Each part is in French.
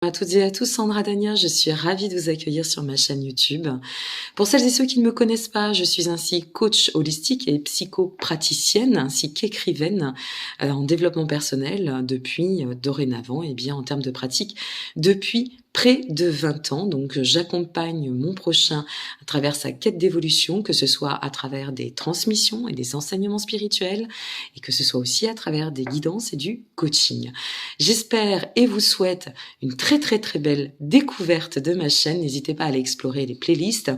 À toutes et à tous, Sandra Dania, je suis ravie de vous accueillir sur ma chaîne YouTube. Pour celles et ceux qui ne me connaissent pas, je suis ainsi coach holistique et psychopraticienne ainsi qu'écrivaine en développement personnel depuis dorénavant et bien en termes de pratique depuis près de 20 ans. Donc j'accompagne mon prochain à travers sa quête d'évolution, que ce soit à travers des transmissions et des enseignements spirituels et que ce soit aussi à travers des guidances et du coaching. J'espère et vous souhaite une très belle découverte de ma chaîne. N'hésitez pas à aller explorer les playlists.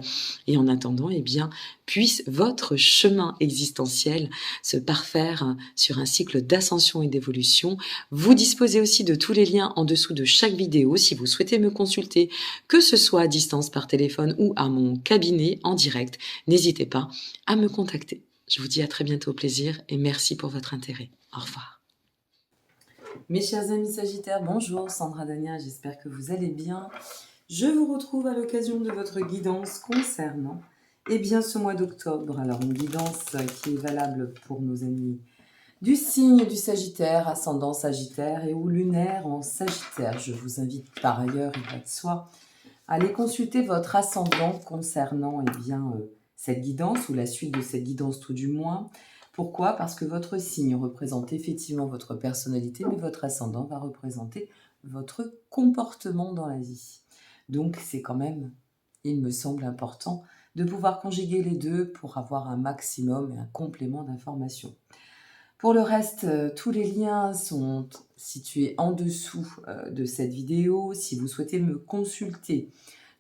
Et en attendant, eh bien, puisse votre chemin existentiel se parfaire sur un cycle d'ascension et d'évolution. Vous disposez aussi de tous les liens en dessous de chaque vidéo si vous souhaitez me consulter, que ce soit à distance par téléphone ou à mon cabinet en direct. N'hésitez pas à me contacter. Je vous dis à très bientôt, au plaisir, et merci pour votre intérêt. Au revoir. Mes chers amis Sagittaires, bonjour, Sandra Dania, j'espère que vous allez bien. Je vous retrouve à l'occasion de votre guidance concernant ce mois d'octobre. Alors une guidance qui est valable pour nos amis du signe du Sagittaire, ascendant Sagittaire et ou lunaire en Sagittaire. Je vous invite par ailleurs, il va de soi, à aller consulter votre ascendant concernant cette guidance ou la suite de cette guidance tout du moins. Pourquoi? Parce que votre signe représente effectivement votre personnalité, mais votre ascendant va représenter votre comportement dans la vie. Donc c'est quand même, il me semble important, de pouvoir conjuguer les deux pour avoir un maximum et un complément d'informations. Pour le reste, tous les liens sont situés en dessous de cette vidéo. Si vous souhaitez me consulter,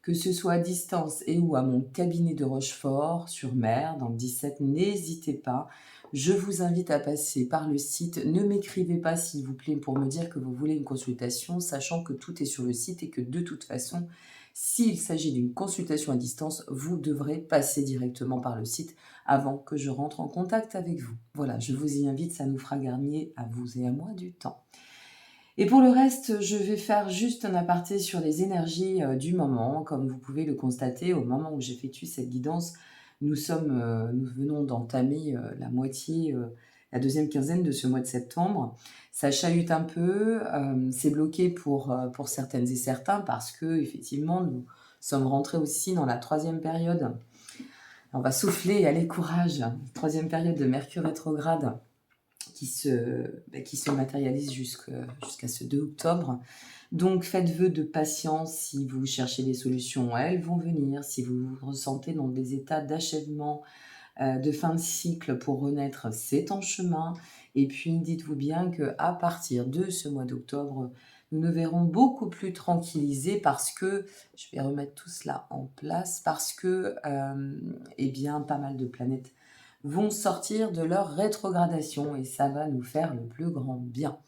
que ce soit à distance et ou à mon cabinet de Rochefort-sur-Mer, dans le 17, n'hésitez pas. Je vous invite à passer par le site. Ne m'écrivez pas, s'il vous plaît, pour me dire que vous voulez une consultation, sachant que tout est sur le site et que de toute façon, s'il s'agit d'une consultation à distance, vous devrez passer directement par le site avant que je rentre en contact avec vous. Voilà, je vous y invite, ça nous fera gagner à vous et à moi du temps. Et pour le reste, je vais faire juste un aparté sur les énergies du moment. Comme vous pouvez le constater, au moment où j'effectue cette guidance, nous venons d'entamer la deuxième quinzaine de ce mois de septembre. Ça chahute un peu, c'est bloqué pour certaines et certains parce que effectivement nous sommes rentrés aussi dans la troisième période. On va souffler et aller courage. Troisième période de Mercure rétrograde qui se matérialise jusqu'à ce 2 octobre. Donc faites vœu de patience si vous cherchez des solutions, elles vont venir. Si vous vous ressentez dans des états d'achèvement, de fin de cycle pour renaître, c'est en chemin. Et puis dites-vous bien qu'à partir de ce mois d'octobre, nous nous verrons beaucoup plus tranquillisés parce que, je vais remettre tout cela en place, parce que pas mal de planètes vont sortir de leur rétrogradation et ça va nous faire le plus grand bien.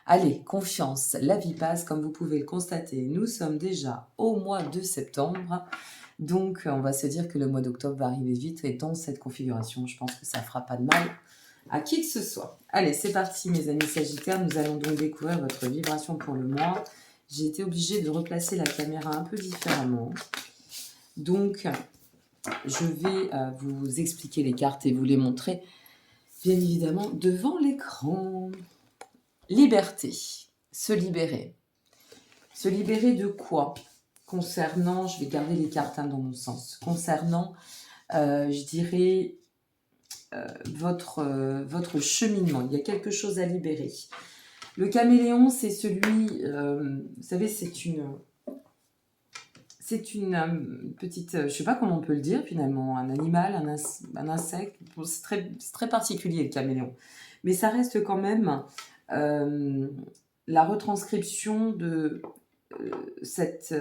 Allez, confiance, la vie passe, comme vous pouvez le constater, nous sommes déjà au mois de septembre, donc on va se dire que le mois d'octobre va arriver vite et dans cette configuration, je pense que ça ne fera pas de mal à qui que ce soit. Allez, c'est parti mes amis Sagittaires, nous allons donc découvrir votre vibration pour le mois. J'ai été obligée de replacer la caméra un peu différemment, donc je vais vous expliquer les cartes et vous les montrer, bien évidemment, devant l'écran. Liberté, se libérer. Se libérer de quoi? Concernant, je vais garder les cartes dans mon sens, concernant, je dirais, votre cheminement. Il y a quelque chose à libérer. Le caméléon, c'est celui, vous savez, c'est une petite, je ne sais pas comment on peut le dire finalement, un animal, un insecte, c'est très particulier le caméléon. Mais ça reste quand même la retranscription de cet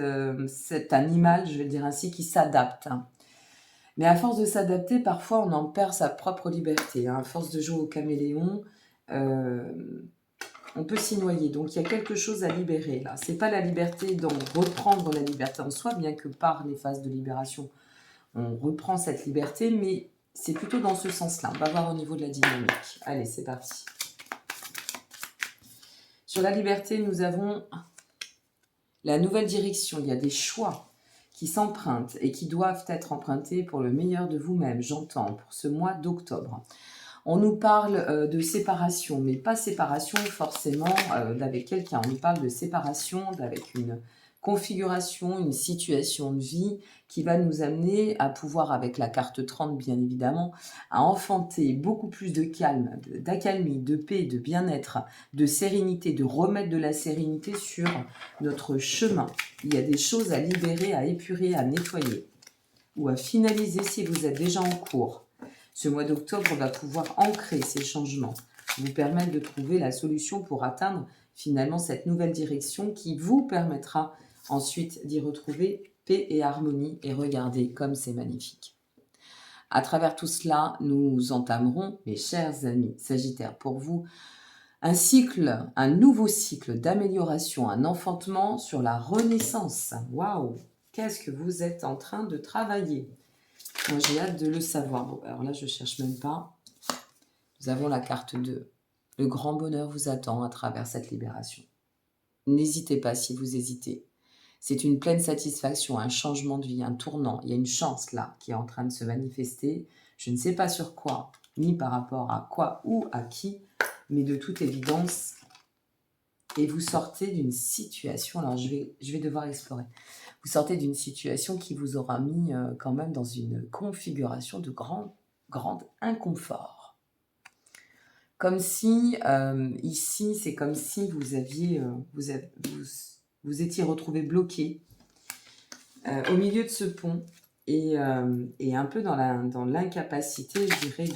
animal, je vais le dire ainsi, qui s'adapte. Mais à force de s'adapter, parfois on en perd sa propre liberté. À force de jouer au caméléon, on peut s'y noyer. Donc il y a quelque chose à libérer là. C'est pas la liberté d'en reprendre la liberté en soi, bien que par les phases de libération, on reprend cette liberté, mais c'est plutôt dans ce sens-là. On va voir au niveau de la dynamique. Allez, c'est parti. Sur la liberté, nous avons la nouvelle direction. Il y a des choix qui s'empruntent et qui doivent être empruntés pour le meilleur de vous-même, j'entends, pour ce mois d'octobre. On nous parle de séparation, mais pas séparation forcément d'avec quelqu'un. On nous parle de séparation avec une configuration, une situation de vie qui va nous amener à pouvoir, avec la carte 30 bien évidemment, à enfanter beaucoup plus de calme, d'accalmie, de paix, de bien-être, de sérénité, de remettre de la sérénité sur notre chemin. Il y a des choses à libérer, à épurer, à nettoyer ou à finaliser si vous êtes déjà en cours. Ce mois d'octobre va pouvoir ancrer ces changements, vous permettre de trouver la solution pour atteindre finalement cette nouvelle direction qui vous permettra ensuite d'y retrouver paix et harmonie. Et regardez comme c'est magnifique. À travers tout cela, nous entamerons, mes chers amis Sagittaires, pour vous, un nouveau cycle d'amélioration, un enfantement sur la renaissance. Waouh! Qu'est-ce que vous êtes en train de travailler? Moi, j'ai hâte de le savoir. Bon, alors là, je ne cherche même pas. Nous avons la carte 2. Le grand bonheur vous attend à travers cette libération. N'hésitez pas si vous hésitez. C'est une pleine satisfaction, un changement de vie, un tournant. Il y a une chance là qui est en train de se manifester. Je ne sais pas sur quoi, ni par rapport à quoi ou à qui, mais de toute évidence. Et vous sortez d'une situation, alors je vais devoir explorer. Vous sortez d'une situation qui vous aura mis quand même dans une configuration de grand inconfort. Comme si, ici, c'est comme si vous aviez, vous étiez retrouvé bloqué au milieu de ce pont et un peu dans l'incapacité, je dirais,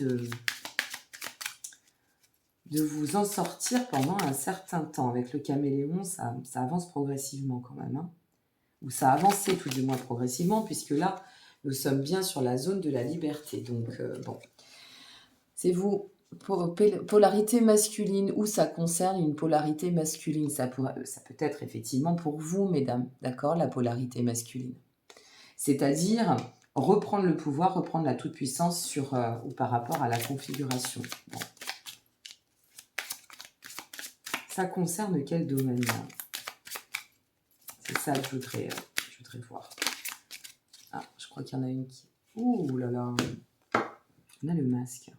de vous en sortir pendant un certain temps. Avec le caméléon, ça avance progressivement quand même, hein. Ou ça avançait tout du moins progressivement, puisque là, nous sommes bien sur la zone de la liberté. Donc, bon, c'est vous, polarité masculine, où ça concerne une polarité masculine. Ça peut être effectivement pour vous, mesdames, d'accord, la polarité masculine. C'est-à-dire reprendre le pouvoir, reprendre la toute-puissance sur ou par rapport à la configuration. Bon. Ça concerne quel domaine là? C'est ça que je voudrais voir. Ah, je crois qu'il y en a une qui... Ouh là là. On a le masque.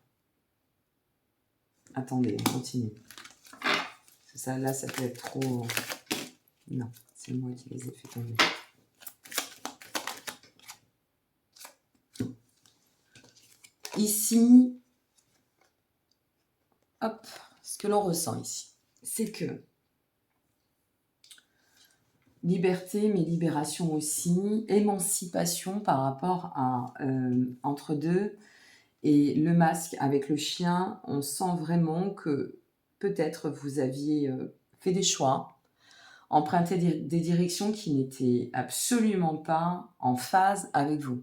Attendez, on continue. Ça, là, ça peut être trop... Non, c'est moi qui les ai fait tomber. Ici, hop, ce que l'on ressent ici, c'est que liberté, mais libération aussi, émancipation par rapport à entre deux, et le masque avec le chien, on sent vraiment que peut-être vous aviez fait des choix, emprunté des directions qui n'étaient absolument pas en phase avec vous.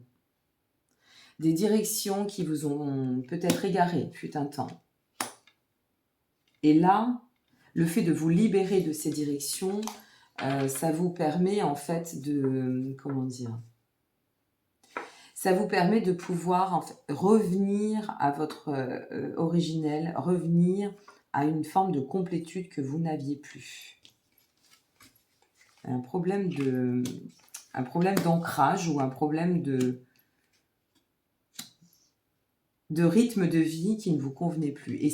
Des directions qui vous ont peut-être égaré, fut un temps. Et là, le fait de vous libérer de ces directions, ça vous permet en fait de... Comment dire ? Ça vous permet de pouvoir en fait, revenir à votre originel, revenir à une forme de complétude que vous n'aviez plus. Un problème d'ancrage ou un problème de rythme de vie qui ne vous convenait plus. Et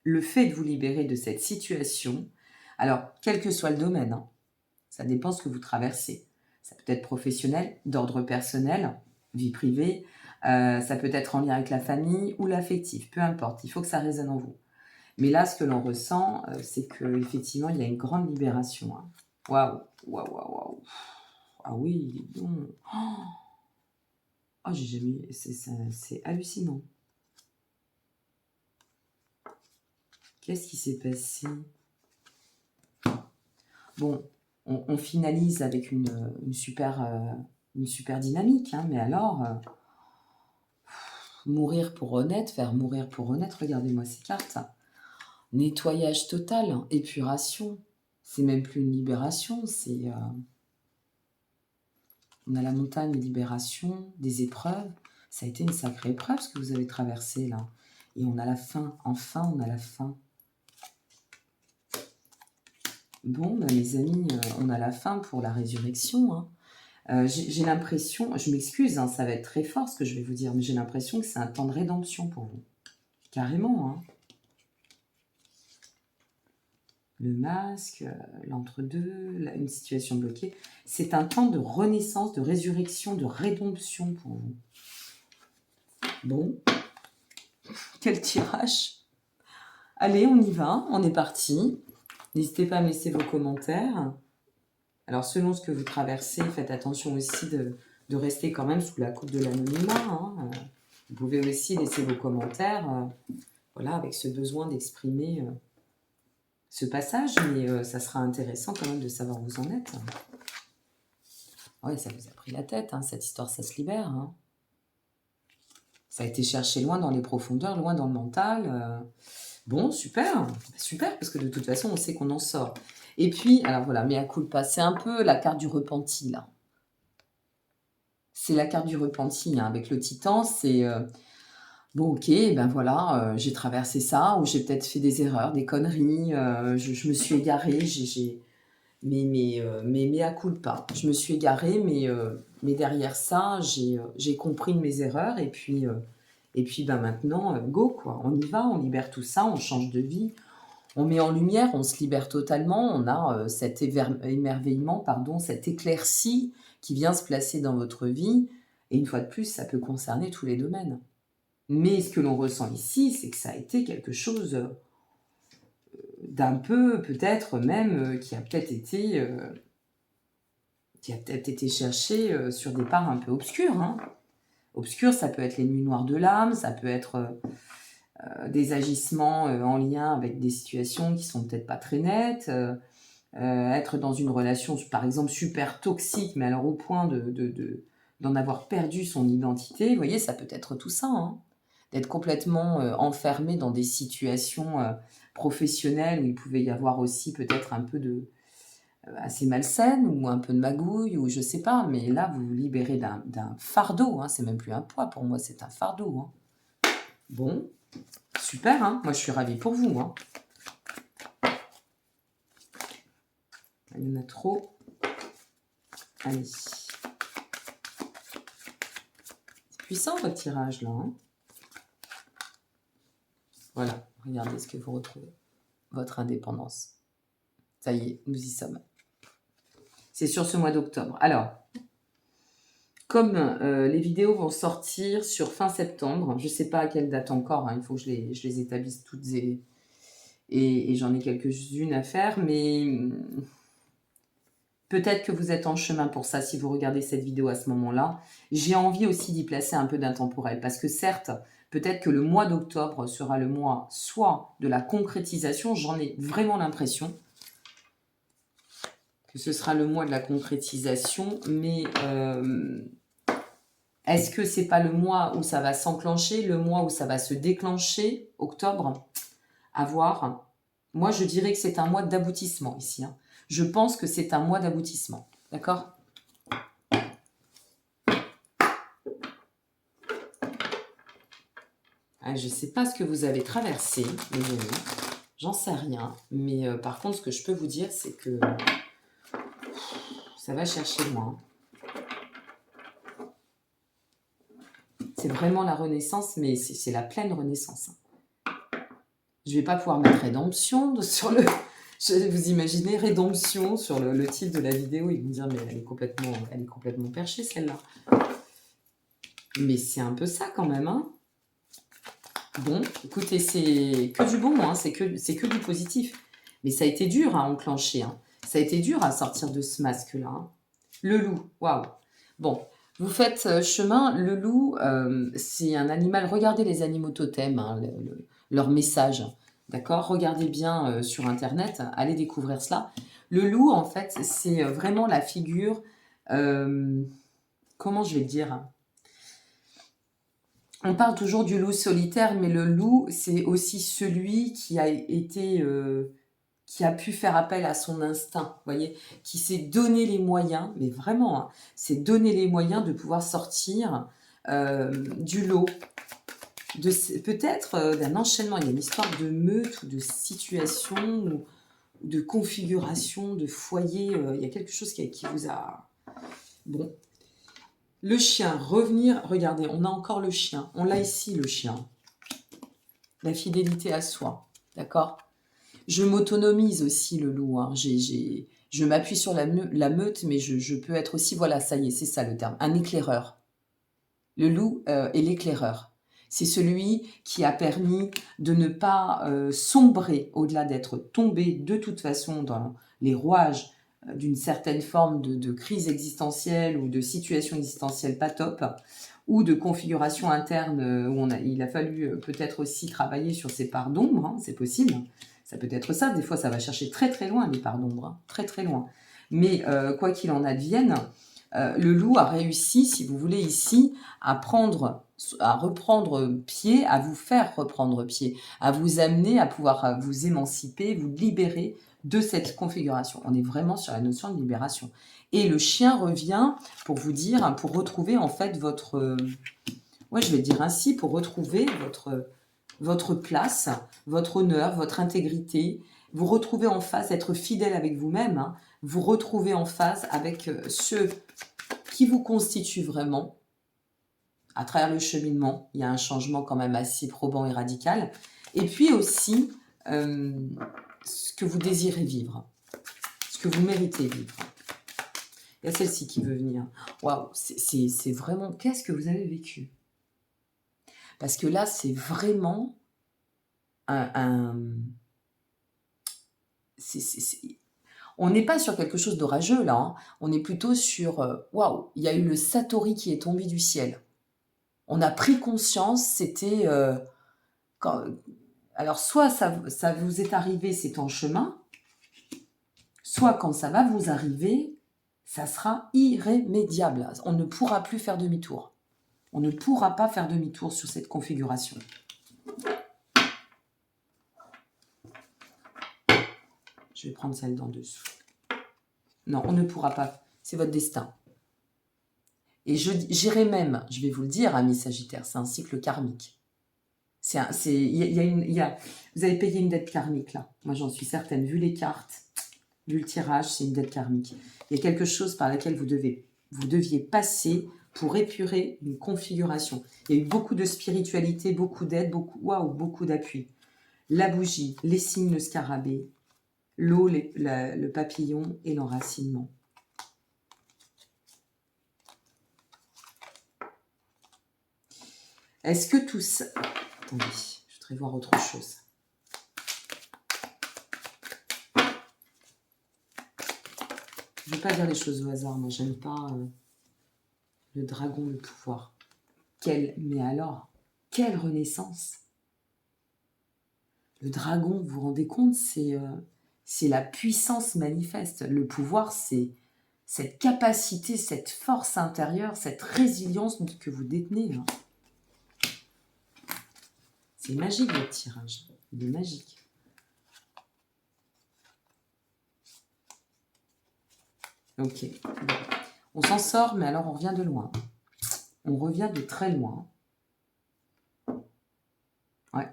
le fait de vous libérer de cette situation, alors quel que soit le domaine, hein, ça dépend ce que vous traversez. Ça peut être professionnel, d'ordre personnel, vie privée, ça peut être en lien avec la famille ou l'affectif, peu importe, il faut que ça résonne en vous. Mais là, ce que l'on ressent, c'est qu'effectivement, il y a une grande libération. Hein. Waouh, waouh, waouh, waouh. Ah oui, bon. Oh, j'ai jamais... C'est hallucinant. Qu'est-ce qui s'est passé? Bon, on finalise avec une super dynamique, hein, mais alors, mourir pour honnête, faire mourir pour honnête, regardez-moi ces cartes. Nettoyage total, épuration, c'est même plus une libération, c'est... on a la montagne, libération, des épreuves. Ça a été une sacrée épreuve ce que vous avez traversé là. Et on a la fin, enfin on a la fin. Bon, bah, mes amis, on a la fin pour la résurrection. Hein. J'ai l'impression, je m'excuse, hein, ça va être très fort ce que je vais vous dire, mais j'ai l'impression que c'est un temps de rédemption pour vous. Carrément, hein. Le masque, l'entre-deux, une situation bloquée. C'est un temps de renaissance, de résurrection, de rédemption pour vous. Bon, quel tirage. Allez, on y va, on est parti. N'hésitez pas à me laisser vos commentaires. Alors, selon ce que vous traversez, faites attention aussi de rester quand même sous la coupe de l'anonymat. Hein. Vous pouvez aussi laisser vos commentaires, voilà, avec ce besoin d'exprimer ce passage, mais ça sera intéressant quand même de savoir où vous en êtes. Oui, ça vous a pris la tête, hein, cette histoire, ça se libère. Hein. Ça a été cherché loin dans les profondeurs, loin dans le mental. Bon, super, super, parce que de toute façon, on sait qu'on en sort. Et puis, alors voilà, mea culpa, c'est un peu la carte du repenti, là. C'est la carte du repenti, hein, avec le titan, c'est... bon, ok, ben voilà, j'ai traversé ça, ou j'ai peut-être fait des erreurs, des conneries, je me suis égarée, mais mea culpa. Je me suis égarée, mais derrière ça, j'ai compris mes erreurs, et puis ben maintenant, go, quoi. On y va, on libère tout ça, on change de vie, on met en lumière, on se libère totalement, on a cet émerveillement, pardon, cette éclaircie qui vient se placer dans votre vie, et une fois de plus, ça peut concerner tous les domaines. Mais ce que l'on ressent ici, c'est que ça a été quelque chose d'un peu, peut-être même, qui a peut-être été cherché sur des parts un peu obscures. Hein. Obscures, ça peut être les nuits noires de l'âme, ça peut être des agissements en lien avec des situations qui sont peut-être pas très nettes, être dans une relation, par exemple, super toxique, mais alors au point d'en avoir perdu son identité. Vous voyez, ça peut être tout ça, hein. D'être complètement enfermé dans des situations professionnelles où il pouvait y avoir aussi peut-être un peu de assez malsaine ou un peu de magouille ou je sais pas, mais là vous vous libérez d'un fardeau, hein. C'est même plus un poids pour moi, c'est un fardeau. Hein. Bon, super, hein. Moi je suis ravie pour vous. Hein. Il y en a trop. Allez. C'est puissant votre tirage là. Hein. Voilà, regardez ce que vous retrouvez. Votre indépendance. Ça y est, nous y sommes. C'est sur ce mois d'octobre. Alors, comme les vidéos vont sortir sur fin septembre, je ne sais pas à quelle date encore, hein, il faut que je les établisse toutes et j'en ai quelques-unes à faire, mais peut-être que vous êtes en chemin pour ça si vous regardez cette vidéo à ce moment-là. J'ai envie aussi d'y placer un peu d'intemporel, parce que certes, peut-être que le mois d'octobre sera le mois soit de la concrétisation, j'en ai vraiment l'impression, que ce sera le mois de la concrétisation, mais est-ce que c'est pas le mois où ça va s'enclencher, le mois où ça va se déclencher, octobre? À voir. Moi, je dirais que c'est un mois d'aboutissement ici. Hein. Je pense que c'est un mois d'aboutissement. D'accord? Je ne sais pas ce que vous avez traversé, les amis. J'en sais rien. Mais par contre, ce que je peux vous dire, c'est que ça va chercher loin. C'est vraiment la renaissance, mais c'est la pleine renaissance. Je ne vais pas pouvoir mettre rédemption sur le... Vous imaginez rédemption sur le titre de la vidéo. Ils vont dire, mais elle est complètement perchée, celle-là. Mais c'est un peu ça quand même. Hein. Bon, écoutez, c'est que du bon, hein, c'est que du positif. Mais ça a été dur à enclencher. Hein. Ça a été dur à sortir de ce masque-là. Hein. Le loup, waouh. Bon, vous faites chemin. Le loup, c'est un animal. Regardez les animaux totems, hein, leur message. D'accord? Regardez bien sur Internet. Allez découvrir cela. Le loup, en fait, c'est vraiment la figure... comment je vais le dire? On parle toujours du loup solitaire, mais le loup, c'est aussi celui qui a été... qui a pu faire appel à son instinct, voyez, qui s'est donné les moyens, mais vraiment, hein, s'est donné les moyens de pouvoir sortir du lot, peut-être d'un enchaînement. Il y a une histoire de meute ou de situation ou de configuration, de foyer. Il y a quelque chose qui vous a... Bon. Le chien, revenir, regardez, on a encore le chien. On l'a ici, le chien. La fidélité à soi, d'accord? Je m'autonomise aussi, le loup, hein. Je m'appuie sur la meute, mais je peux être aussi, voilà, ça y est, c'est ça le terme, un éclaireur. Le loup est l'éclaireur. C'est celui qui a permis de ne pas sombrer, au-delà d'être tombé de toute façon dans les rouages d'une certaine forme de crise existentielle ou de situation existentielle pas top, ou de configuration interne où il a fallu peut-être aussi travailler sur ses parts d'ombre, hein, c'est possible. Ça peut être ça, des fois ça va chercher très très loin les parts d'ombre, hein, très très loin. Mais quoi qu'il en advienne, le loup a réussi, si vous voulez, ici, à reprendre pied, à vous faire reprendre pied, à vous amener à pouvoir vous émanciper, vous libérer de cette configuration. On est vraiment sur la notion de libération. Et le chien revient pour vous dire, pour retrouver en fait votre... ouais, je vais dire ainsi, pour retrouver votre place, votre honneur, votre intégrité, vous retrouver en phase, être fidèle avec vous-même, hein, vous retrouver en phase avec ceux qui vous constituent vraiment. À travers le cheminement, il y a un changement quand même assez probant et radical. Et puis aussi, ce que vous désirez vivre, ce que vous méritez vivre. Il y a celle-ci qui veut venir. Waouh, c'est vraiment... Qu'est-ce que vous avez vécu? Parce que là, c'est vraiment on n'est pas sur quelque chose d'orageux, là. Hein. On est plutôt sur... waouh, il y a eu le Satori qui est tombé du ciel. On a pris conscience, c'était... alors, soit ça vous est arrivé, c'est en chemin, soit quand ça va vous arriver, ça sera irrémédiable. On ne pourra plus faire demi-tour. On ne pourra pas faire demi-tour sur cette configuration. Je vais prendre celle d'en dessous. Non, on ne pourra pas. C'est votre destin. Et j'irai même, je vais vous le dire, amis Sagittaires, c'est un cycle karmique. Vous avez payé une dette karmique, là. Moi, j'en suis certaine. Vu les cartes, vu le tirage, c'est une dette karmique. Il y a quelque chose par laquelle vous deviez passer pour épurer une configuration. Il y a eu beaucoup de spiritualité, beaucoup d'aide, beaucoup d'appui. La bougie, les signes, le scarabée, l'eau, le papillon et l'enracinement. Est-ce que tout ça... Attendez, je voudrais voir autre chose. Je ne veux pas dire les choses au hasard, moi j'aime pas le dragon, le pouvoir. Mais alors, quelle renaissance! Le dragon, vous vous rendez compte, c'est la puissance manifeste. Le pouvoir, c'est cette capacité, cette force intérieure, cette résilience que vous détenez. Hein. C'est magique votre tirage, il est magique. Ok, bon. On s'en sort, mais alors on revient de loin. On revient de très loin. Ouais.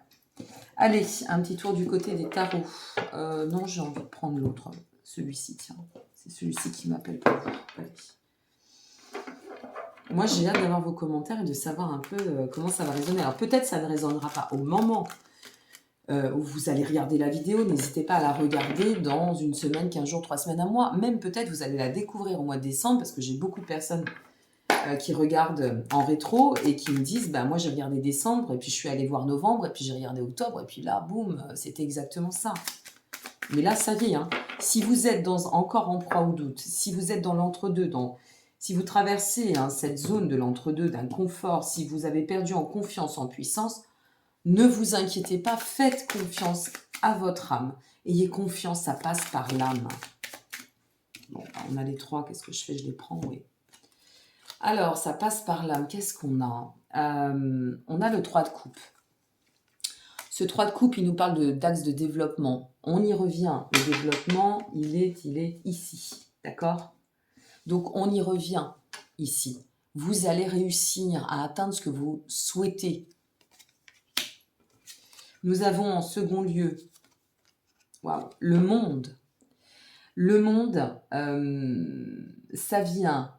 Allez, un petit tour du côté des tarots. Non, j'ai envie de prendre l'autre. Celui-ci, tiens. C'est celui-ci qui m'appelle pour vous. Allez. Moi, j'ai hâte d'avoir vos commentaires et de savoir un peu comment ça va résonner. Alors, peut-être ça ne résonnera pas au moment où vous allez regarder la vidéo. N'hésitez pas à la regarder dans une semaine, 15 jours, 3 semaines, un mois. Même peut-être vous allez la découvrir au mois de décembre parce que j'ai beaucoup de personnes qui regardent en rétro et qui me disent bah, moi j'ai regardé décembre et puis je suis allée voir novembre et puis j'ai regardé octobre et puis là boum c'était exactement ça. Mais là ça y est, hein. Si vous êtes encore en proie au doute, si vous êtes dans l'entre-deux, si vous traversez cette zone de l'entre-deux, d'un confort, si vous avez perdu en confiance, en puissance, ne vous inquiétez pas, faites confiance à votre âme. Ayez confiance, ça passe par l'âme. Bon, on a les trois, qu'est-ce que je fais? Je les prends, oui. Alors, ça passe par l'âme. Qu'est-ce qu'on a? On a le 3 de coupe. Ce 3 de coupe, il nous parle d'axe de développement. On y revient. Le développement, il est ici. D'accord? Donc, on y revient ici. Vous allez réussir à atteindre ce que vous souhaitez. Nous avons en second lieu le monde. Le monde, ça vient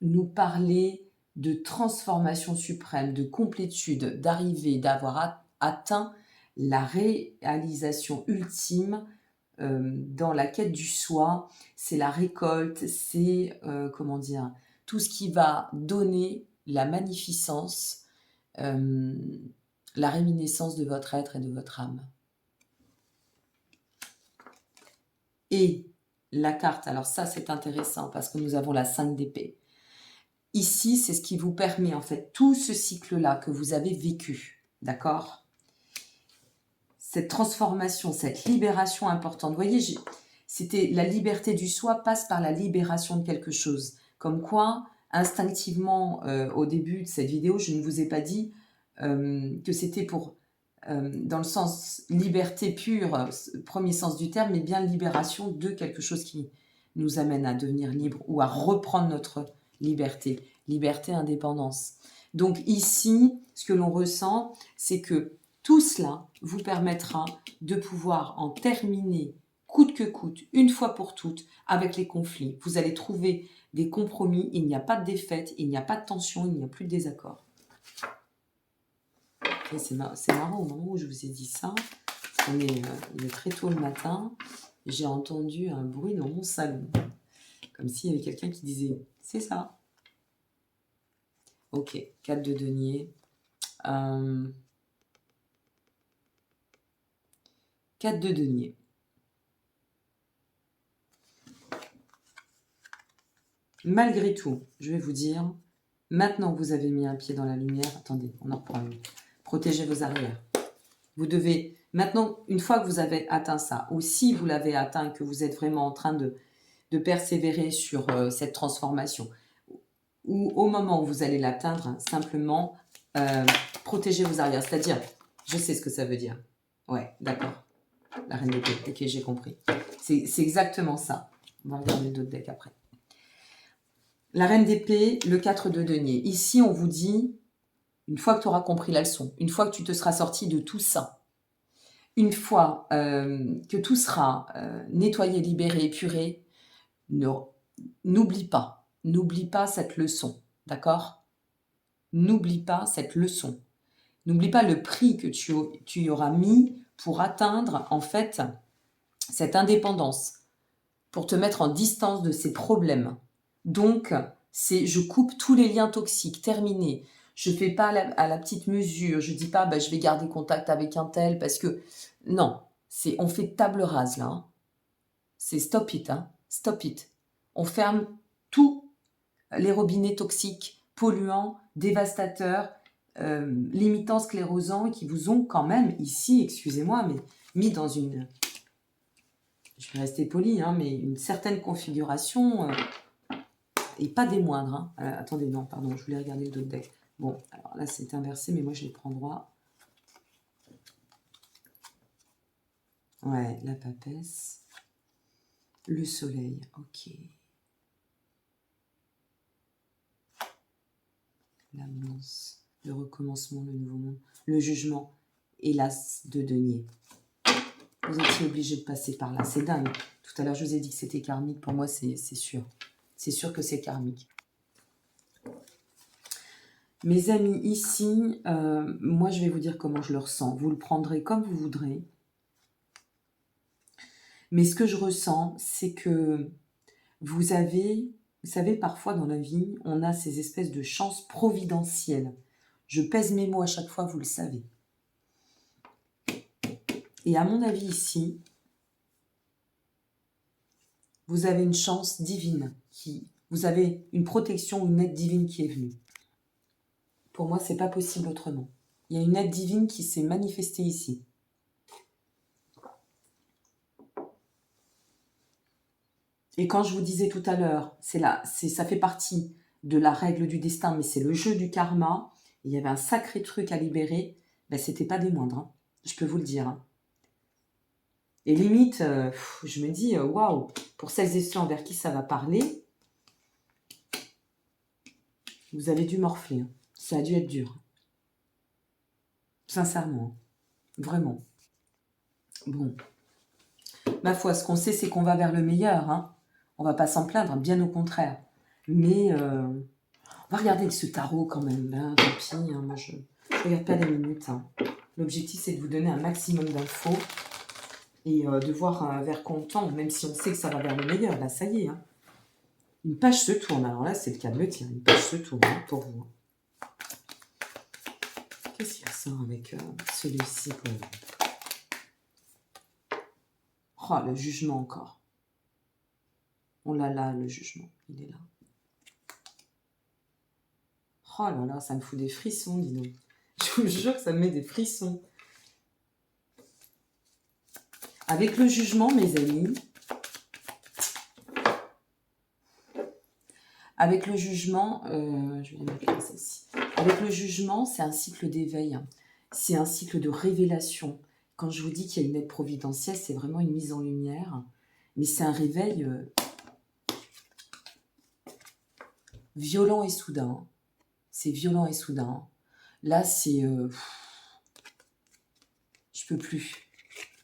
nous parler de transformation suprême, de complétude, d'arriver, d'avoir atteint la réalisation ultime dans la quête du soi, c'est la récolte, c'est, comment dire, tout ce qui va donner la magnificence, la réminiscence de votre être et de votre âme. Et la carte, alors ça c'est intéressant parce que nous avons la 5 d'épée. Ici, c'est ce qui vous permet, en fait, tout ce cycle-là que vous avez vécu, d'accord? Cette transformation, cette libération importante. Vous voyez, c'était la liberté du soi passe par la libération de quelque chose. Comme quoi, instinctivement, au début de cette vidéo, je ne vous ai pas dit que c'était pour, dans le sens liberté pure, premier sens du terme, mais bien libération de quelque chose qui nous amène à devenir libre ou à reprendre notre liberté, indépendance. Donc ici, ce que l'on ressent, c'est que tout cela vous permettra de pouvoir en terminer coûte que coûte, une fois pour toutes, avec les conflits. Vous allez trouver des compromis, il n'y a pas de défaite, il n'y a pas de tension, il n'y a plus de désaccord. Okay, c'est marrant, au moment où je vous ai dit ça, il est très tôt le matin, j'ai entendu un bruit dans mon salon. Comme s'il y avait quelqu'un qui disait « c'est ça ». Ok, 4 de denier. 4 de denier. Malgré tout, je vais vous dire, maintenant que vous avez mis un pied dans la lumière, attendez, on en reprend une. Protégez vos arrières. Vous devez, maintenant, une fois que vous avez atteint ça, ou si vous l'avez atteint, que vous êtes vraiment en train de persévérer sur cette transformation, ou au moment où vous allez l'atteindre, hein, simplement, protégez vos arrières. C'est-à-dire, je sais ce que ça veut dire. Ouais, d'accord. La reine d'épée. Ok, j'ai compris. C'est exactement ça. On va regarder d'autres decks après. La reine d'épée, le 4 de denier. Ici, on vous dit, une fois que tu auras compris la leçon, une fois que tu te seras sorti de tout ça, une fois que tout sera nettoyé, libéré, épuré, n'oublie pas cette leçon, d'accord? N'oublie pas cette leçon. N'oublie pas le prix que tu y auras mis pour atteindre, en fait, cette indépendance, pour te mettre en distance de ces problèmes. Donc, je coupe tous les liens toxiques, terminé. Je ne fais pas à la petite mesure, je ne dis pas je vais garder contact avec un tel parce que... Non, on fait table rase là. Hein. C'est stop it, hein. Stop it. On ferme tous les robinets toxiques, polluants, dévastateurs, limitants, sclérosants, qui vous ont quand même ici, excusez-moi, mais mis dans une... Je vais rester poli, hein, mais une certaine configuration, et pas des moindres. Hein. Attendez, non, pardon, je voulais regarder le dos de deck. Bon, alors là, c'est inversé, mais moi, je les prends droit. Ouais, la papesse. Le soleil, ok. L'annonce, le recommencement, le nouveau monde, le jugement et l'as de denier. Vous étiez obligé de passer par là, c'est dingue. Tout à l'heure, je vous ai dit que c'était karmique, pour moi, c'est sûr. C'est sûr que c'est karmique. Mes amis, ici, moi, je vais vous dire comment je le ressens. Vous le prendrez comme vous voudrez. Mais ce que je ressens, c'est que vous savez, parfois dans la vie, on a ces espèces de chances providentielles. Je pèse mes mots à chaque fois, vous le savez. Et à mon avis ici, vous avez une chance divine, vous avez une protection, une aide divine qui est venue. Pour moi, c'est pas possible autrement. Il y a une aide divine qui s'est manifestée ici. Et quand je vous disais tout à l'heure, ça fait partie de la règle du destin, mais c'est le jeu du karma. Il y avait un sacré truc à libérer. C'était pas des moindres, hein. Je peux vous le dire. Hein. Et limite, je me dis, waouh, pour celles et ceux envers qui ça va parler, vous avez dû morfler. Hein. Ça a dû être dur. Sincèrement. Vraiment. Bon. Ma foi, ce qu'on sait, c'est qu'on va vers le meilleur. Hein. On va pas s'en plaindre, bien au contraire. Mais on va regarder ce tarot quand même. Ben, tant pis, hein, moi je regarde pas les minutes. Hein. L'objectif, c'est de vous donner un maximum d'infos et de voir vers quoi on tend, même si on sait que ça va vers le meilleur. Là, ça y est. Hein. Une page se tourne. Alors là, c'est le cas de le dire. Une page se tourne pour vous. Qu'est-ce qu'il ressort avec celui-ci pour vous? Oh, le jugement encore. Oh là là, le jugement. Il est là. Oh là là, ça me fout des frissons, dis donc. Je vous jure que ça me met des frissons. Avec le jugement, mes amis, avec le jugement, je vais mettre celle-ci. Avec le jugement, c'est un cycle d'éveil. C'est un cycle de révélation. Quand je vous dis qu'il y a une aide providentielle, c'est vraiment une mise en lumière. Mais c'est un réveil violent et soudain. C'est violent et soudain. Là, c'est... je peux plus.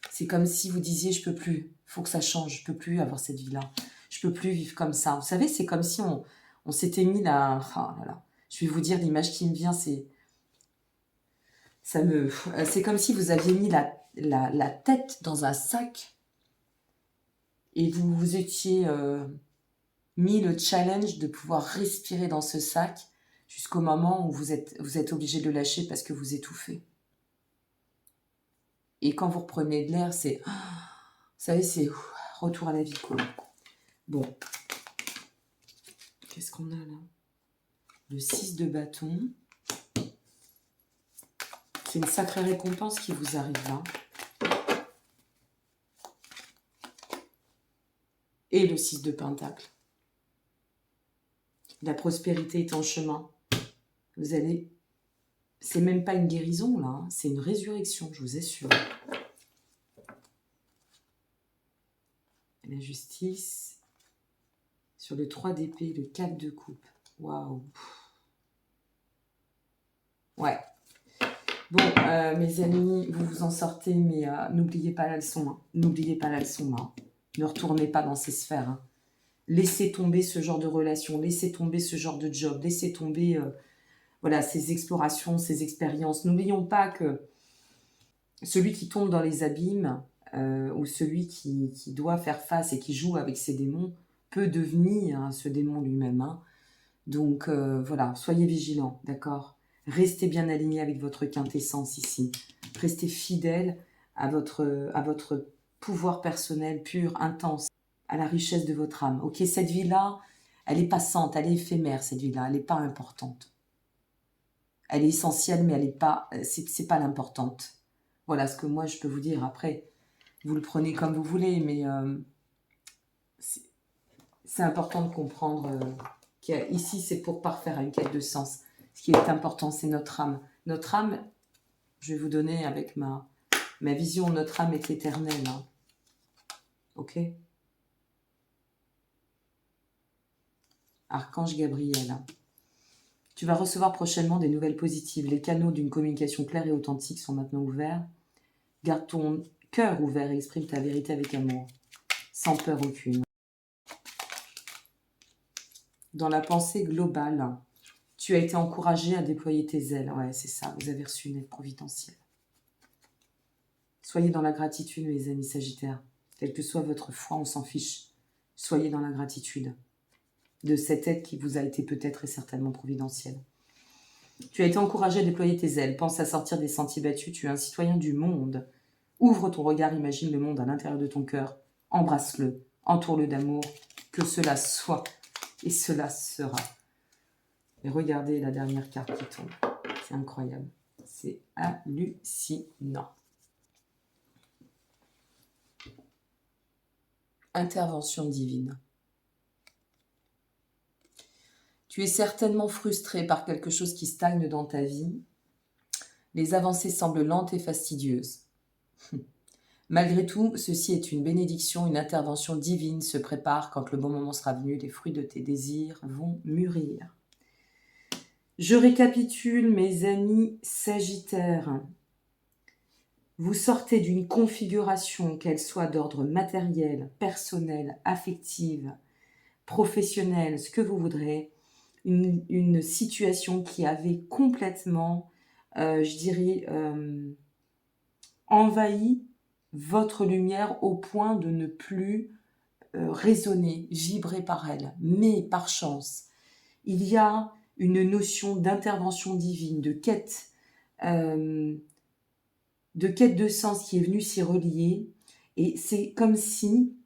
C'est comme si vous disiez, je peux plus. Il faut que ça change. Je peux plus avoir cette vie-là. Je peux plus vivre comme ça. Vous savez, c'est comme si on s'était mis là... Oh là là. Je vais vous dire, l'image qui me vient, c'est... C'est comme si vous aviez mis la tête dans un sac et vous vous étiez mis le challenge de pouvoir respirer dans ce sac jusqu'au moment où vous êtes obligé de le lâcher parce que vous étouffez. Et quand vous reprenez de l'air, c'est... Vous savez, c'est retour à la vie, quoi. Bon. Qu'est-ce qu'on a là? Le 6 de bâton. C'est une sacrée récompense qui vous arrive là. Et le 6 de pentacle. La prospérité est en chemin. Vous allez... C'est même pas une guérison, là. Hein. C'est une résurrection, je vous assure. La justice. Sur le 3 d'épée, le 4 de coupe. Waouh. Ouais. Bon, mes amis, vous vous en sortez, mais n'oubliez pas la leçon. Hein. N'oubliez pas la leçon. Hein. Ne retournez pas dans ces sphères. Hein. Laissez tomber ce genre de relation. Laissez tomber ce genre de job. Laissez tomber... voilà, ces explorations, ces expériences. N'oublions pas que celui qui tombe dans les abîmes ou celui qui doit faire face et qui joue avec ses démons peut devenir hein, ce démon lui-même. Hein. Donc voilà, soyez vigilants, d'accord? Restez bien alignés avec votre quintessence ici. Restez fidèles à votre pouvoir personnel pur, intense, à la richesse de votre âme. Ok, cette vie-là, elle est passante, elle est éphémère, cette vie-là, elle n'est pas importante. Elle est essentielle, mais elle est pas, c'est pas l'importante. Voilà ce que moi je peux vous dire. Après, vous le prenez comme vous voulez, mais c'est important de comprendre qu'ici c'est pour parfaire à une quête de sens. Ce qui est important, c'est notre âme. Notre âme, je vais vous donner avec ma vision, notre âme est éternelle. Hein. Ok? Archange Gabriel. Tu vas recevoir prochainement des nouvelles positives. Les canaux d'une communication claire et authentique sont maintenant ouverts. Garde ton cœur ouvert et exprime ta vérité avec amour, sans peur aucune. Dans la pensée globale, tu as été encouragé à déployer tes ailes. Ouais, c'est ça, vous avez reçu une aide providentielle. Soyez dans la gratitude, mes amis sagittaires. Quelle que soit votre foi, on s'en fiche. Soyez dans la gratitude de cette aide qui vous a été peut-être et certainement providentielle. Tu as été encouragé à déployer tes ailes. Pense à sortir des sentiers battus. Tu es un citoyen du monde. Ouvre ton regard, imagine le monde à l'intérieur de ton cœur. Embrasse-le, entoure-le d'amour. Que cela soit et cela sera. Et regardez la dernière carte qui tombe. C'est incroyable. C'est hallucinant. Intervention divine. Tu es certainement frustré par quelque chose qui stagne dans ta vie. Les avancées semblent lentes et fastidieuses. Malgré tout, ceci est une bénédiction, une intervention divine se prépare. Quand le bon moment sera venu, les fruits de tes désirs vont mûrir. Je récapitule, mes amis sagittaires. Vous sortez d'une configuration, qu'elle soit d'ordre matériel, personnel, affective, professionnel, ce que vous voudrez, une situation qui avait complètement, je dirais, envahit votre lumière au point de ne plus résonner, vibrer par elle. Mais par chance, il y a une notion d'intervention divine, de quête de sens qui est venue s'y relier. Et c'est comme si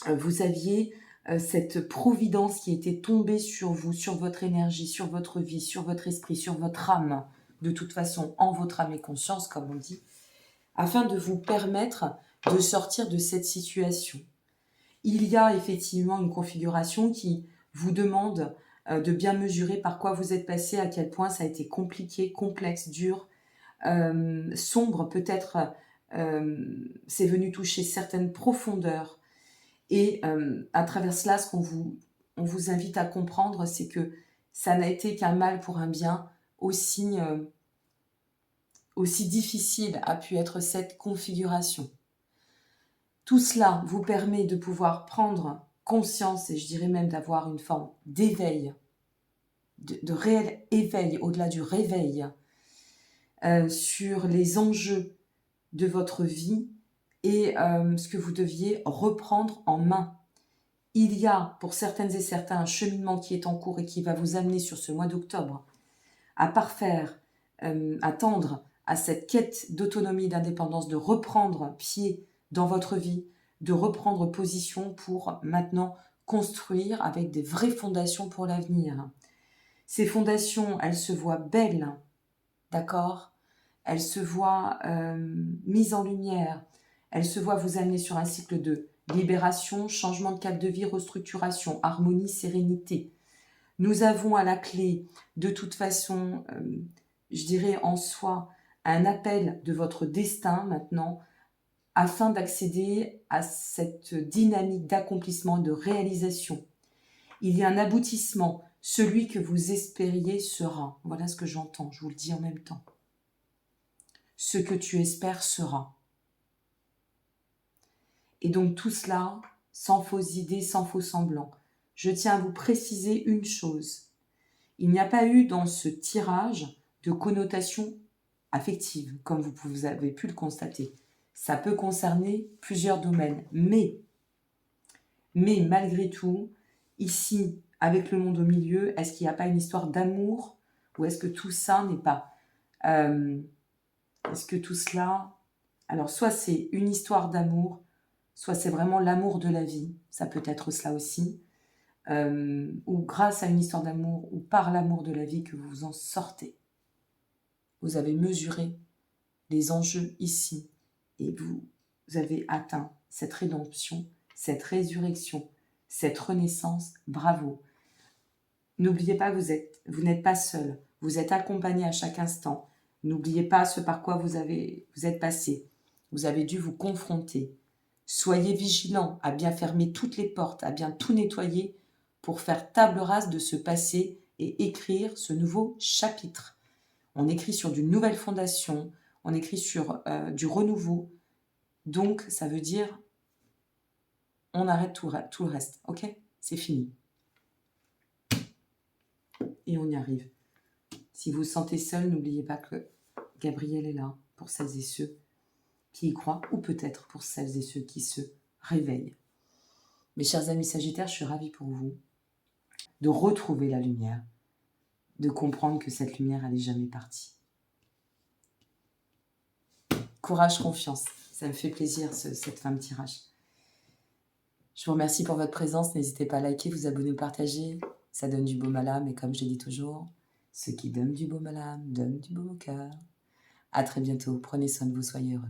vous aviez cette providence qui était tombée sur vous, sur votre énergie, sur votre vie, sur votre esprit, sur votre âme, de toute façon, en votre âme et conscience, comme on dit, afin de vous permettre de sortir de cette situation. Il y a effectivement une configuration qui vous demande de bien mesurer par quoi vous êtes passé, à quel point ça a été compliqué, complexe, dur, sombre, peut-être c'est venu toucher certaines profondeurs. Et à travers cela, ce on vous invite à comprendre, c'est que ça n'a été qu'un mal pour un bien, aussi difficile a pu être cette configuration. Tout cela vous permet de pouvoir prendre conscience, et je dirais même d'avoir une forme d'éveil, de réel éveil, au-delà du réveil, sur les enjeux de votre vie et ce que vous deviez reprendre en main. Il y a pour certaines et certains un cheminement qui est en cours et qui va vous amener sur ce mois d'octobre à parfaire, à tendre à cette quête d'autonomie, d'indépendance, de reprendre pied dans votre vie, de reprendre position pour maintenant construire avec des vraies fondations pour l'avenir. Ces fondations, elles se voient belles, d'accord ? Elles se voient mises en lumière, elles se voient vous amener sur un cycle de libération, changement de cadre de vie, restructuration, harmonie, sérénité. Nous avons à la clé, de toute façon, je dirais en soi, un appel de votre destin maintenant, afin d'accéder à cette dynamique d'accomplissement, de réalisation. Il y a un aboutissement, celui que vous espériez sera. Voilà ce que j'entends, je vous le dis en même temps. Ce que tu espères sera. Et donc tout cela, sans fausses idées, sans faux semblants. Je tiens à vous préciser une chose. Il n'y a pas eu dans ce tirage de connotation affective, comme vous avez pu le constater. Ça peut concerner plusieurs domaines, mais malgré tout, ici, avec le monde au milieu, est-ce qu'il n'y a pas une histoire d'amour ou est-ce que tout ça n'est pas est-ce que tout cela... Alors, soit c'est une histoire d'amour, soit c'est vraiment l'amour de la vie, ça peut être cela aussi, ou grâce à une histoire d'amour, ou par l'amour de la vie que vous vous en sortez. Vous avez mesuré les enjeux ici, et vous avez atteint cette rédemption, cette résurrection, cette renaissance. Bravo. N'oubliez pas que vous n'êtes pas seul, vous êtes accompagné à chaque instant. N'oubliez pas ce par quoi vous êtes passé. Vous avez dû vous confronter. Soyez vigilants à bien fermer toutes les portes, à bien tout nettoyer pour faire table rase de ce passé et écrire ce nouveau chapitre. On écrit sur d'une nouvelle fondation, on écrit sur du renouveau. Donc, ça veut dire on arrête tout le reste, ok ? C'est fini. Et on y arrive. Si vous vous sentez seul, n'oubliez pas que Gabriel est là pour celles et ceux qui y croient, ou peut-être pour celles et ceux qui se réveillent. Mes chers amis Sagittaires, je suis ravie pour vous de retrouver la lumière, de comprendre que cette lumière, elle n'est jamais partie. Courage, confiance, ça me fait plaisir cette fin de tirage. Je vous remercie pour votre présence, n'hésitez pas à liker, vous abonner ou partager, ça donne du baume à l'âme, et comme je dis toujours, ce qui donne du baume à l'âme donne du baume au cœur. À très bientôt, prenez soin de vous, soyez heureux.